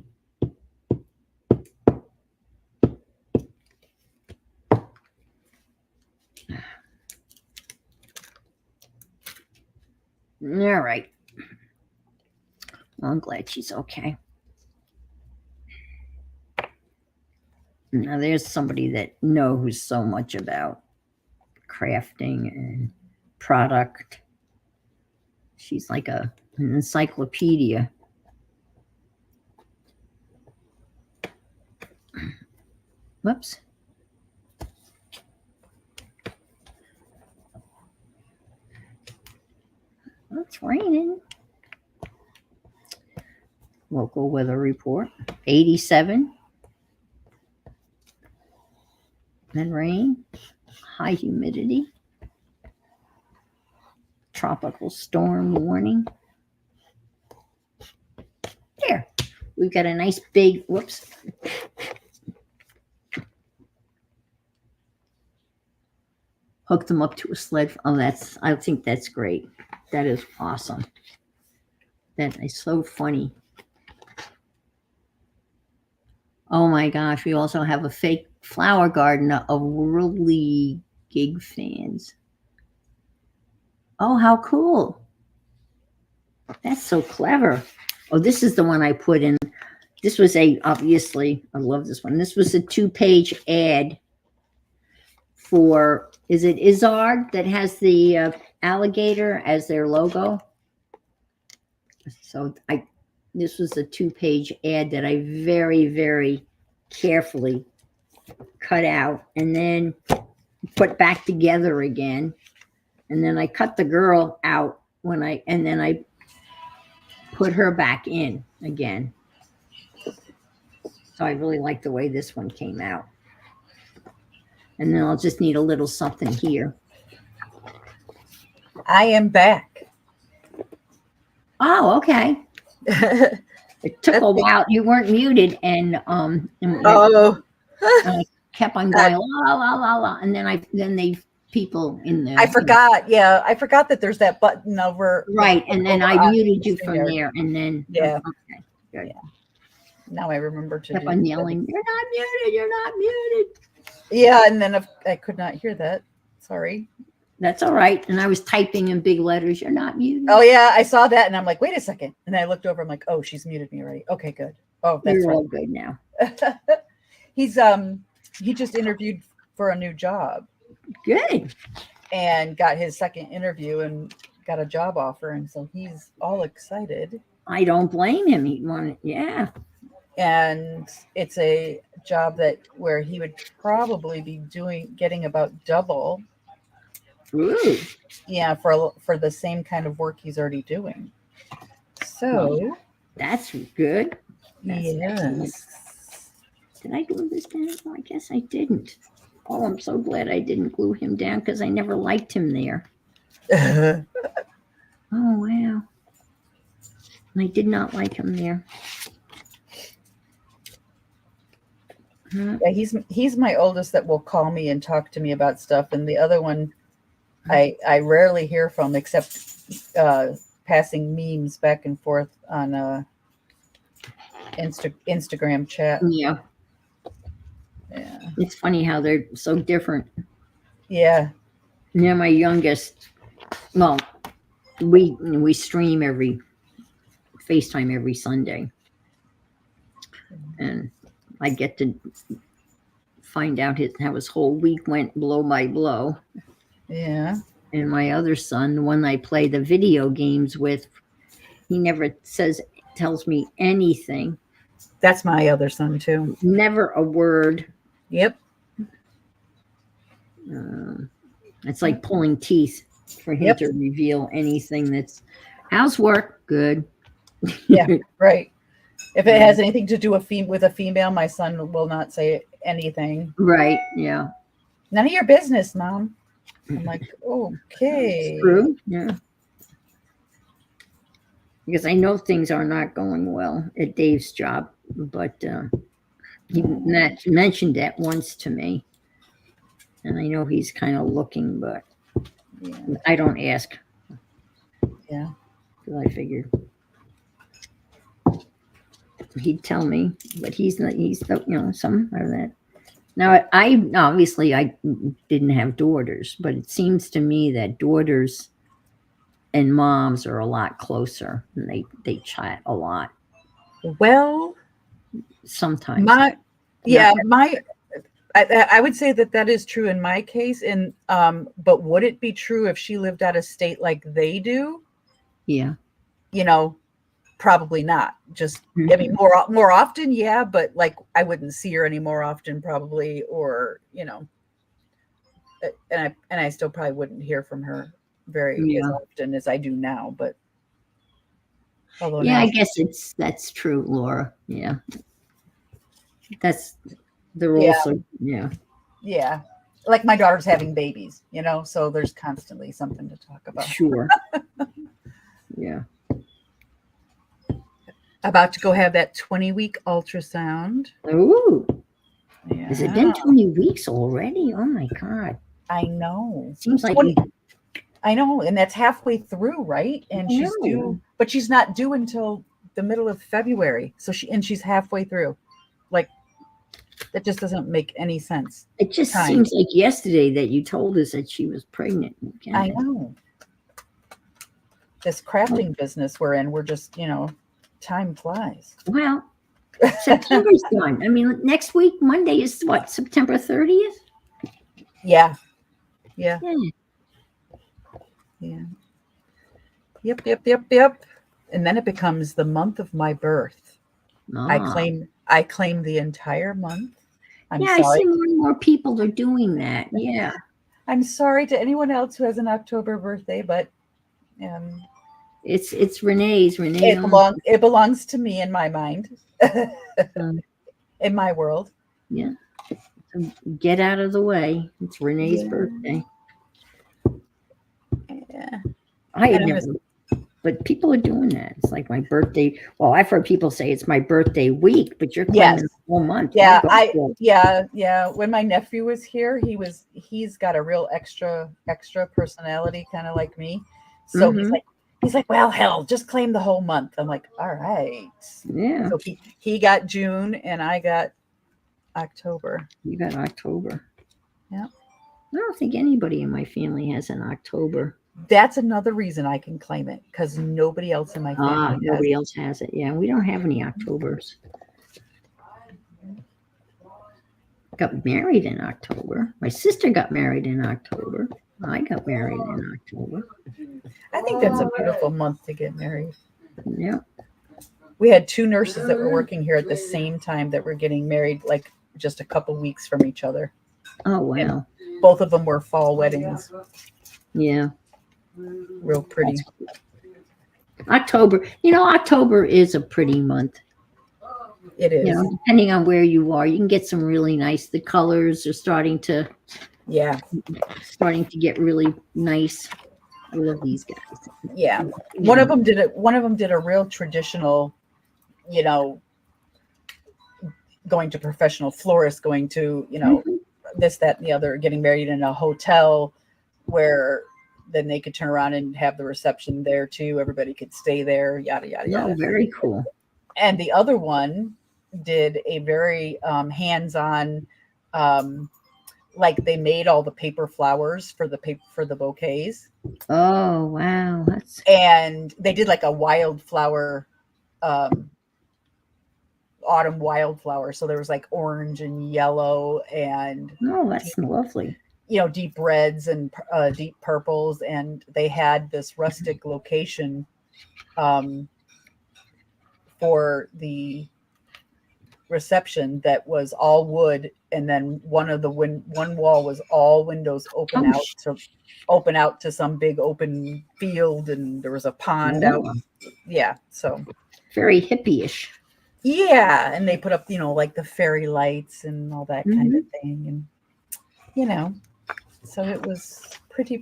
All right. Well, I'm glad she's okay. Now there's somebody that knows so much about crafting and product. She's like an encyclopedia. Whoops. It's raining. Local weather report, 87. And rain, high humidity, tropical storm warning. There, we've got a nice big, whoops. Hooked them up to a sled. Oh, I think that's great. That is awesome. That is so funny. Oh my gosh, we also have a fake flower garden of Worldly Gig fans. Oh, how cool. That's so clever. Oh, this is the one I put in. This was obviously, I love this one. This was a 2-page ad for, is it Izzard that has the alligator as their logo? So this was a 2-page ad that I very, very carefully cut out and then put back together again. And then I cut the girl out and then I put her back in again. So I really like the way this one came out. And then I'll just need a little something here. I am back. Oh, okay. It took a while. You weren't muted, and Oh, I kept on going la la la la, and then they people in there. I forgot. Yeah, I forgot that there's that button over. Right, and then over I on muted you the from finger. there, and then Yeah. Okay, good. Yeah. Now I remember to Kept do on that. yelling, "You're not muted! You're not muted!" Yeah, and then I could not hear that. Sorry. That's all right. And I was typing in big letters, "You're not muted." Oh yeah, I saw that, and I'm like, wait a second. And I looked over. I'm like, oh, she's muted me already. Okay, good. Oh, that's You're all right. good now. He just interviewed for a new job Good. and got his second interview and got a job offer, and so he's all excited. I don't blame him. He wanted, yeah. And it's a job where he would probably be getting about double. Ooh. Yeah, for the same kind of work he's already doing. So That's good. That's yes. Did I glue this down? Oh, I guess I didn't. Oh, I'm so glad I didn't glue him down because I never liked him there. Oh, wow. I did not like him there. Yeah, he's my oldest that will call me and talk to me about stuff, and the other one I rarely hear from except passing memes back and forth on Instagram chat. Yeah. Yeah. It's funny how they're so different. Yeah. Yeah, my youngest, well, we stream FaceTime every Sunday. And I get to find out how his whole week went blow by blow. Yeah. And my other son, the one I play the video games with, he never tells me anything. That's my other son too. Never a word. Yep. It's like pulling teeth for him Yep. to reveal anything that's how's work. Good. Yeah. Right. If it has anything to do with a female, my son will not say anything. Right. Yeah. None of your business, Mom. I'm like, okay. It's true. Yeah. Because I know things are not going well at Dave's job, but he mentioned that once to me. And I know he's kind of looking, but Yeah. I don't ask. Yeah. Because I figured he'd tell me, but he's some of that. Now, I obviously I didn't have daughters, but it seems to me that daughters and moms are a lot closer, and they chat a lot Well, sometimes. I would say that is true in my case. And but would it be true if she lived out of state like they do? Yeah. Probably not. Just I mean, more often, yeah, but like I wouldn't see her any more often, probably, or and I still probably wouldn't hear from her very as often as I do now. But I guess that's true, Laura. Yeah, that's they're also yeah. Like my daughter's having babies, so there's constantly something to talk about. Sure. Yeah. About to go have that 20-week ultrasound. Ooh. Yeah. Has it been 20 weeks already? Oh my God. I know. It seems like I know, and that's halfway through, right? And she's due, but she's not due until the middle of February. So she's halfway through. Like that just doesn't make any sense. It just seems like yesterday that you told us that she was pregnant. I know. This crafting business we're in, we're just, time flies. Well, September's done. I mean, next week, Monday is what, September 30th? Yeah. Yeah. Yep. And then it becomes the month of my birth. I claim the entire month. I'm sorry. I see more and more people are doing that. Yeah. I'm sorry to anyone else who has an October birthday, but it's Renee's. It belongs to me in my mind. In my world. Yeah. So get out of the way. It's Renee's birthday. Yeah. I had never, but people are doing that. It's like my birthday. Well, I've heard people say it's my birthday week, but you're claiming the whole month. Yeah. When my nephew was here, he's got a real extra personality, kind of like me. So he's like, well, hell, just claim the whole month. I'm like, all right. Yeah. So he got June and I got October. You got October. Yeah. I don't think anybody in my family has an October. That's another reason I can claim it, because nobody else in my family else has it. Yeah, we don't have any Octobers. Got married in October. My sister got married in October. I got married in October. I think that's a beautiful month to get married. Yeah. We had two nurses that were working here at the same time that were getting married, like just a couple weeks from each other. Oh, wow. And both of them were fall weddings. Yeah. Real pretty. October. October is a pretty month. It is. Depending on where you are, you can get some really nice. The colors are starting to get really nice. I love these guys. Yeah. One of them did a real traditional, going to professional florist, going to, this, that, and the other, getting married in a hotel where then they could turn around and have the reception there too. Everybody could stay there, yada, yada, yada. Oh, very cool. And the other one did a very hands-on, like they made all the paper flowers for the bouquets. Oh, wow. And they did like a wildflower, autumn wildflower. So there was like orange and yellow and that's lovely. Deep reds and deep purples. And they had this rustic location for the reception that was all wood, and then one wall was all windows open out to some big open field, and there was a pond out. Yeah, so very hippie-ish. Yeah, and they put up like the fairy lights and all that kind of thing. And you know, so it was pretty.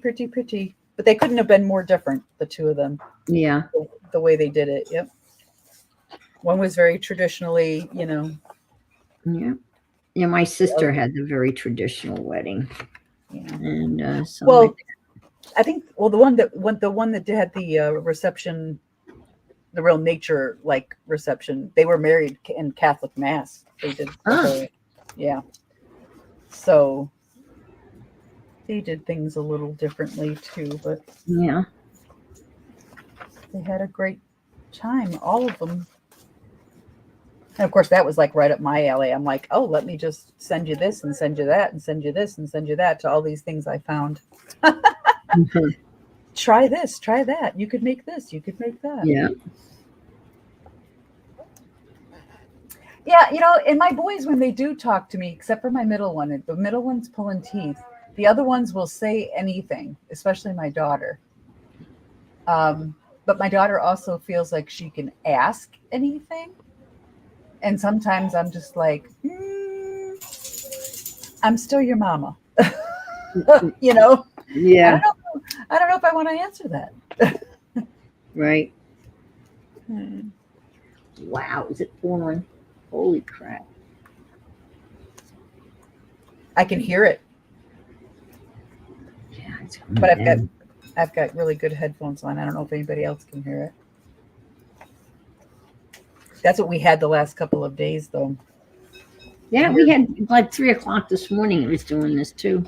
But they couldn't have been more different, the two of them, Yeah. the way they did it. Yep. One was very traditionally, Yeah. Yeah. My sister had a very traditional wedding. yeah. And so Well, I think the one that had the reception, the real nature like reception, they were married in Catholic mass. They did the whole, yeah. So they did things a little differently too, but yeah. they had a great time, all of them. And of course, that was like right up my alley. I'm like, oh, let me just send you this and send you that and send you this and send you that to all these things I found. Mhm. Try this, try that. You could make this, you could make that. Yeah. Yeah, and my boys, when they do talk to me, except for my middle one, the middle one's pulling teeth. The other ones will say anything, especially my daughter. But my daughter also feels like she can ask anything. And sometimes I'm just like, I'm still your mama. Yeah. I don't know if I want to answer that. Right. Wow. Is it pouring? Holy crap. I can hear it, Yeah. It's but I've got really good headphones on. I don't know if anybody else can hear it. That's what we had the last couple of days, though. Yeah, we had like 3:00 this morning. It was doing this too.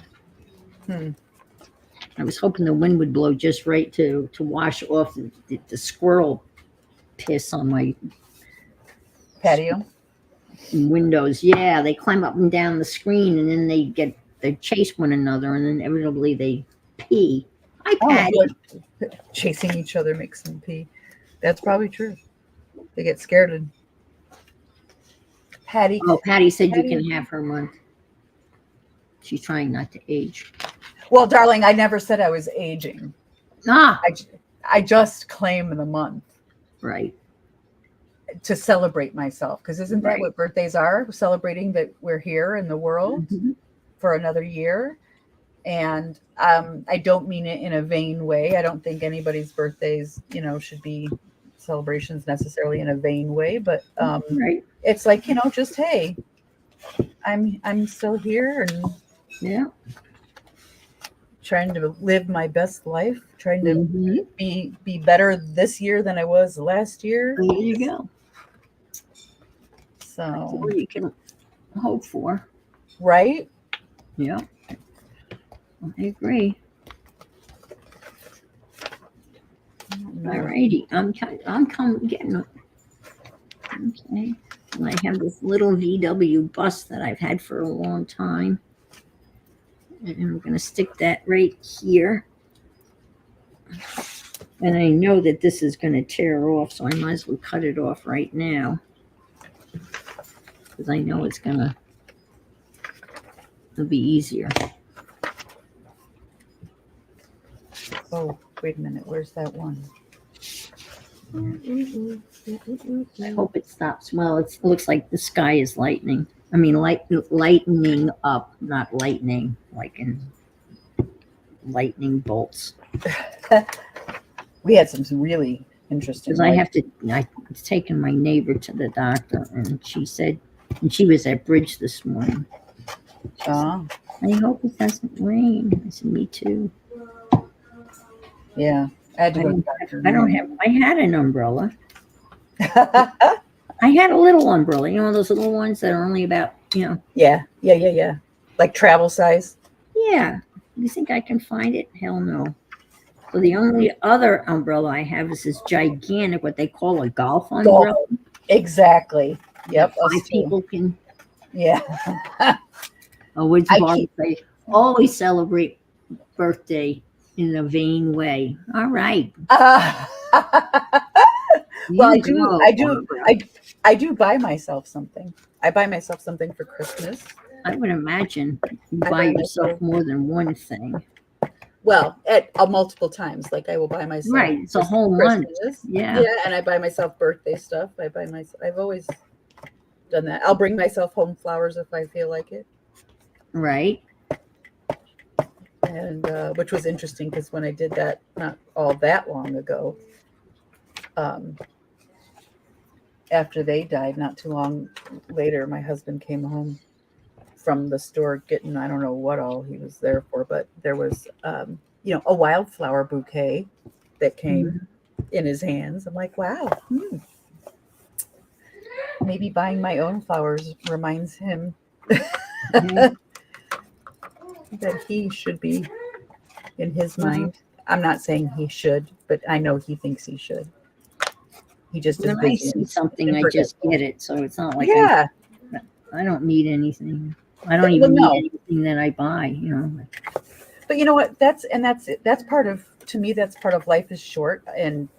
I was hoping the wind would blow just right to wash off the squirrel piss on my Patio. windows. Yeah, they climb up and down the screen, and then they chase one another, and then inevitably they pee. Hi, Patty. Chasing each other makes them pee. That's probably true. They get scared. And Patty. Oh, Patty said you can have her month. She's trying not to age. Well, darling, I never said I was aging. Ah, I just claim the month right. to celebrate myself, because isn't that Right. what birthdays are? Celebrating that we're here in the world for another year. And I don't mean it in a vain way. I don't think anybody's birthdays, should be celebrations necessarily in a vain way. But Right. it's like, just, hey, I'm still here and Yeah. trying to live my best life, trying to Mhm. be better this year than I was last year. There you go. That's So, all you can hope for. right? Yeah. I agree. All righty. I'm getting it. Okay. And I have this little VW bus that I've had for a long time. And I'm going to stick that right here. And I know that this is going to tear off, so I might as well cut it off right now. Because I know it's going to be easier. Oh, wait a minute. Where's that one? I hope it stops. Well, it looks like the sky is lightening. I mean, lightening up, not lightning, like in lightning bolts. We had some really interesting. Because I was taking my neighbor to the doctor, and she said, and she was at Bridge this morning. Oh, I hope it doesn't rain. I said, me too. yeah. I had to go to the doctor. I had an umbrella. I had a little umbrella, those little ones that are only about, Yeah. Like travel size. Yeah. You think I can find it? Hell no. So the only other umbrella I have is this gigantic, what they call a golf umbrella. Exactly. Yep. us Five too. people can. Yeah. What's Barbara say? Always celebrate birthday in a vain way. All right. Well, Barbara. I do buy myself something. I buy myself something for Christmas. I would imagine you I buy buy yourself myself- more than one thing. Well, at multiple times. Like I will buy myself. Right. It's a whole month. Christmas. Yeah. Yeah, and I buy myself birthday stuff. I've always done that. I'll bring myself home flowers if I feel like it. Right. and which was interesting because when I did that not all that long ago, after they died, not too long later, my husband came home from the store getting, I don't know what all he was there for, but there was, a wildflower bouquet that came in his hands. I'm like, wow, maybe buying my own flowers reminds him that he should be in his mind. I'm not saying he should, but I know he thinks he should. He just is When I busy. see something, I just get it. So it's not like Yeah. I don't need anything. I don't Well, even no. need anything that I buy, But you know what? That's part of, to me, that's part of life is short, and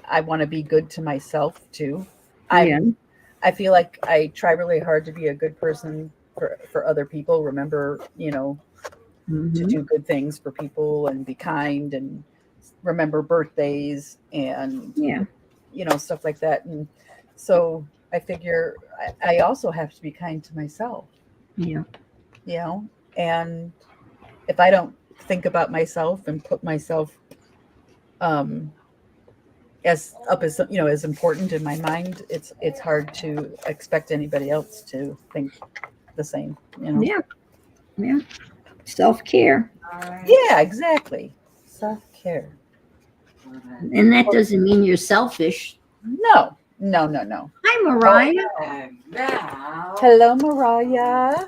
I want to be good to myself too. Yeah. I feel like I try really hard to be a good person for other people. Remember, to do good things for people and be kind and remember birthdays and stuff like that. And so I figure I also have to be kind to myself. Yeah. And if I don't think about myself and put myself as important in my mind, it's hard to expect anybody else to think the same. Yeah. Self-care. Yeah, exactly. Self-care. And that doesn't mean you're selfish. No. Hi, Mariah. Hello, Mariah.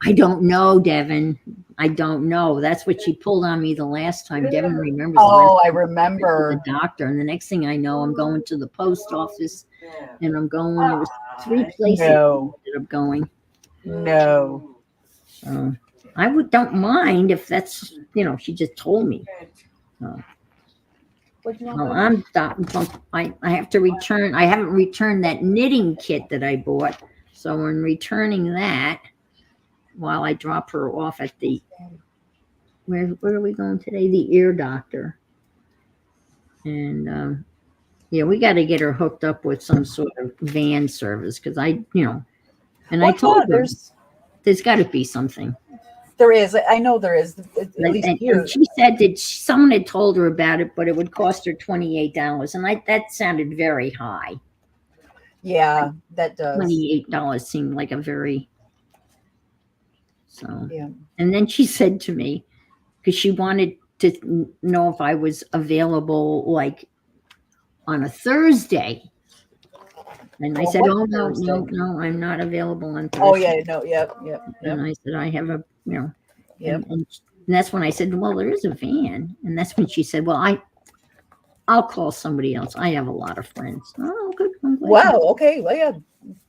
I don't know, Devin. I don't know. That's what she pulled on me the last time. Devin remembers. Oh, I remember. The doctor. And the next thing I know, I'm going to the post office, and I'm going. There was 3 places I ended up going. No. I don't mind if that's, she just told me. Well, I have to return. I haven't returned that knitting kit that I bought. So in returning that, while I drop her off at the, where are we going today? The ear doctor. And we got to get her hooked up with some sort of van service because I told her there's got to be something. There is. I know there is. At least here. And she said that someone had told her about it, but it would cost her $28. And that sounded very high. Yeah, that does. $28 seemed like a very. So. Yeah. And then she said to me, because she wanted to know if I was available like on a Thursday. And I said, "Oh no, I'm not available on Thursday." Oh yeah, no, yep. And I said, "I have a, Yep. And that's when I said, "Well, there is a van." And that's when she said, "Well, I'll call somebody else. I have a lot of friends." Oh, good. Wow. Okay. Well, yeah.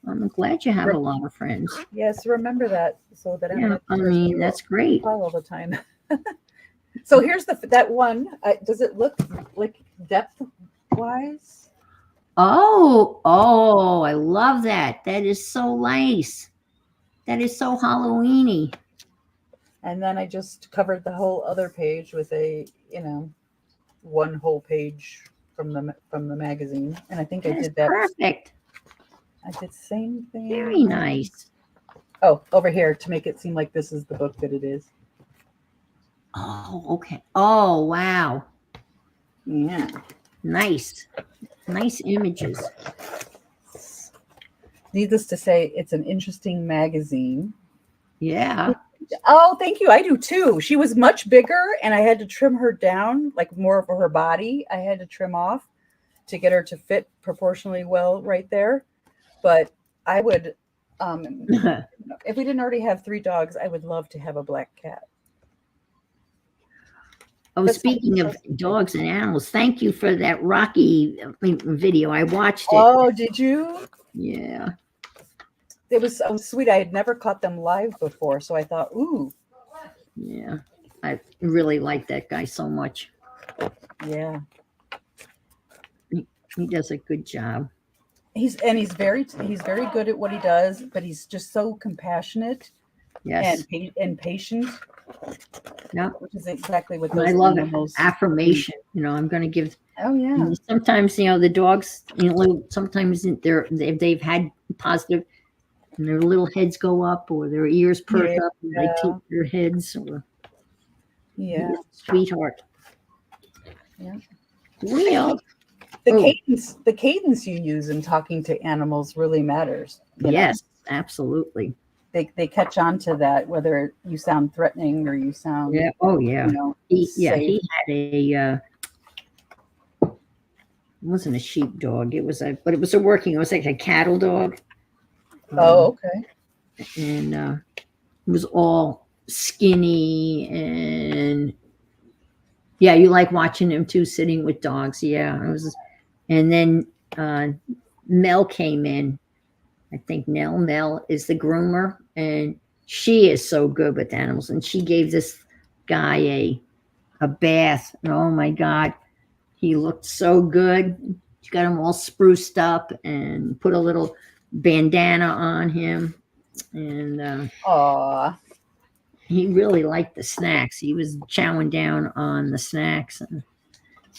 I'm glad you have a lot of friends. Yes, remember that so that that's great. All the time. So here's that one. Does it look like depth wise? Oh, I love that. That is so nice. That is so Halloweeny. And then I just covered the whole other page with a, one whole page from the magazine. And I think I did that. Perfect. I did the same thing. Very nice. Oh, over here to make it seem like this is the book that it is. Oh, okay. Oh, wow. Yeah. Nice images. Needless to say, it's an interesting magazine. Yeah. Oh, thank you. I do too. She was much bigger and I had to trim her down, like more of her body. I had to trim off to get her to fit proportionally well right there. But I would, if we didn't already have 3 dogs, I would love to have a black cat. Oh, speaking of dogs and animals, thank you for that Rocky video. I watched it. Oh, did you? Yeah. It was so sweet. I had never caught them live before, so I thought, ooh. Yeah. I really like that guy so much. Yeah. He does a good job. He's very good at what he does, but he's just so compassionate. Yes. And patient. Yeah. Which is exactly what I love it. Affirmation. I'm going to give. Oh yeah. Sometimes the dogs. Sometimes they've had positive, and their little heads go up, or their ears perk up, and they tilt their heads. Or Yeah. He's a sweetheart. Yeah. Well, The cadence you use in talking to animals really matters. you know? yes, absolutely. They catch on to that, whether you sound threatening or you sound, Yeah. Oh, yeah. you know, He safe. had a. It wasn't a sheepdog. It was a working. It was like a cattle dog. Oh, okay. And it was all skinny and yeah, you like watching him too, sitting with dogs. Yeah, it was. And then Mel came in. I think Mel is the groomer, and she is so good with animals. And she gave this guy a bath. And oh my God, he looked so good. She got him all spruced up and put a little bandana on him. And Aw. he really liked the snacks. He was chowing down on the snacks.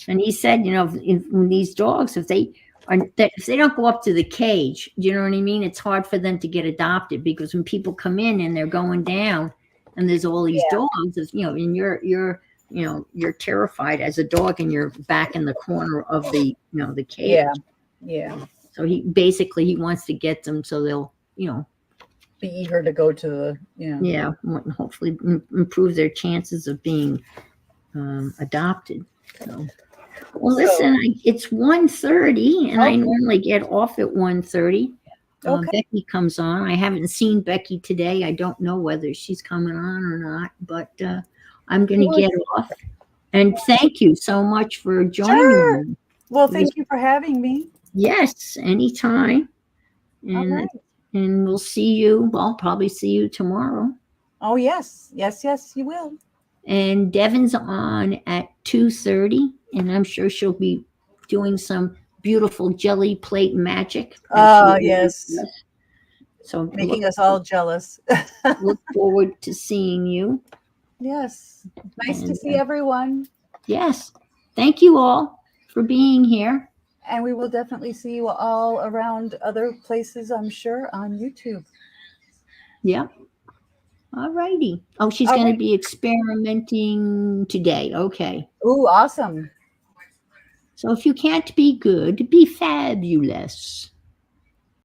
And he said, you know, when these dogs, if they don't go up to the cage, you know what I mean? It's hard for them to get adopted because when people come in and they're going down and there's all these dogs, you know, and you're terrified as a dog and you're back in the corner of the, you know, the cage. Yeah. Yeah. So he wants to get them so they'll, you know, Be eager to go to the, you know. yeah, hopefully improve their chances of being adopted. So. Well, listen, it's 1:30, and I normally get off at 1:30. Okay. Becky comes on. I haven't seen Becky today. I don't know whether she's coming on or not, but I'm going to get off. And thank you so much for joining me. Well, thank you for having me. Yes, anytime. All right. And we'll see you. Well, I'll probably see you tomorrow. Oh, yes. Yes, you will. And Devin's on at 2:30, and I'm sure she'll be doing some beautiful jelly plate magic. Oh, yes. So Making us all jealous. look forward to seeing you. Yes. Nice to And, see everyone. Yes. Thank you all for being here. And we will definitely see you all around other places, I'm sure, on YouTube. Yeah. All righty. Oh, she's All going to right. be experimenting today. Okay. Ooh, awesome. So if you can't be good, be fabulous.